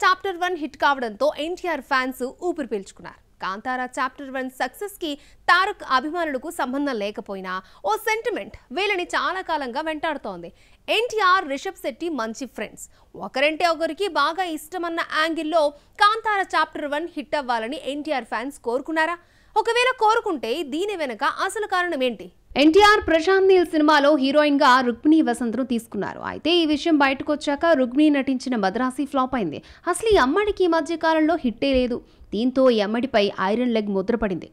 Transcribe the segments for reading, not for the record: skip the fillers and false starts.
Chapter 1 hit కావడంతో NTR fans ఊపిరి పీల్చుకున్నారు. కాంతారా చాప్టర్ 1 సక్సెస్ కి తారక్ అభిమానులకు సంబంధం లేకపోయినా ఓ సెంటిమెంట్ వీళ్ళని చాలా కాలంగా వెంటాడుతోంది. ఎన్టీఆర్, రిషబ్ శెట్టి మంచి ఫ్రెండ్స్. ఒకరంటే ఒకరికి బాగా ఇష్టమన్న యాంగిల్లో కాంతారా చాప్టర్ 1 హిట్ అవ్వాలని ఎన్టీఆర్ ఫ్యాన్స్ కోరుకున్నారా? ఒకవేళ కోరుకుంటే దీని వెనక అసలు కారణం ఏంటి? ఎన్టీఆర్ ప్రశాంత్ నీల్ సినిమాలో హీరోయిన్ గా రుక్మిణి వసంత్ను తీసుకున్నారు. అయితే ఈ విషయం బయటకు వచ్చాక రుక్మిణి నటించిన మద్రాసి ఫ్లాప్ అయింది. అసలు ఈ అమ్మడికి ఈ మధ్య కాలంలో హిట్టే లేదు. దీంతో ఈ అమ్మడిపై ఐరన్ లెగ్ ముద్రపడింది.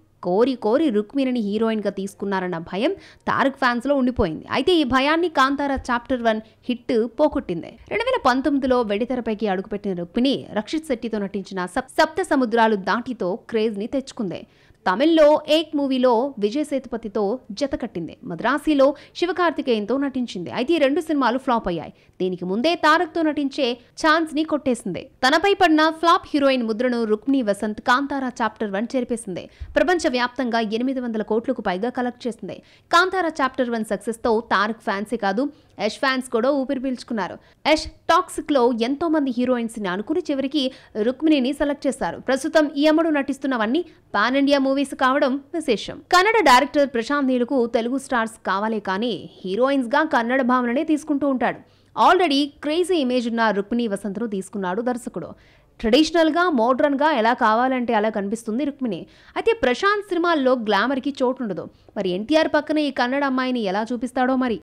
కోరి రుక్మిణిని హీరోయిన్ గా తీసుకున్నారన్న భయం తారక్ ఫ్యాన్స్ లో ఉండిపోయింది. అయితే ఈ భయాన్ని కాంతారా చాప్టర్ 1 హిట్ పోగొట్టింది. 2019లో వెడితెరపైకి అడుగుపెట్టిన రుక్మిణి రక్షిత్ శెట్టితో నటించిన సప్త సముద్రాలు దాటితో క్రేజ్ ని తెచ్చుకుంది. తమిళ్లో ఏక్ మూవీలో విజయ్ సేతుపతితో జతకట్టింది. మద్రాసిలో శివకార్తికేయన్తో నటించింది. అయితే ఈ రెండు సినిమాలు ఫ్లాప్ అయ్యాయి. దీనికి ముందే తారక్తో నటించే ఛాన్స్ ని కొట్టేసింది. తనపై పడిన ఫ్లాప్ హీరోయిన్ ముద్రను రుక్మిణి వసంత్ కాంతారా చాప్టర్ 1 చెరిపేసింది. ప్రపంచ వ్యాప్తంగా 800 కోట్లకు పైగా కలెక్ట్ చేసింది. కాంతారా చాప్టర్ 1 సక్సెస్ తో తారక్ ఫ్యాన్సే కాదు, యష్ ఫ్యాన్స్ కూడా ఊపిరి పీల్చుకున్నారు. యష్ టాక్సిక్ లో ఎంతో మంది హీరోయిన్స్ ని అనుకుని చివరికి రుక్మిణిని సెలెక్ట్ చేశారు. ప్రస్తుతం ఈ అమ్మడు నటిస్తున్నవన్నీ పాన్ ఇండియా మూవీస్ కావడం విశేషం. కన్నడ డైరెక్టర్ ప్రశాంత్ నీలుకు తెలుగు స్టార్స్ కావాలే కానీ హీరోయిన్స్ గా కన్నడ భావననే తీసుకుంటూ ఉంటాడు. ఆల్రెడీ క్రేజీ ఇమేజ్ ఉన్న రుక్మిణి వసంత్ను తీసుకున్నాడు దర్శకుడు. ట్రెడిషనల్ గా, మోడ్రన్ గా ఎలా కావాలంటే అలా కనిపిస్తుంది రుక్మిణి. అయితే ప్రశాంత్ సినిమాల్లో గ్లామర్ కి చోటు ఉండదు. మరి ఎన్టీఆర్ పక్కన ఈ కన్నడ అమ్మాయిని ఎలా చూపిస్తాడో మరి.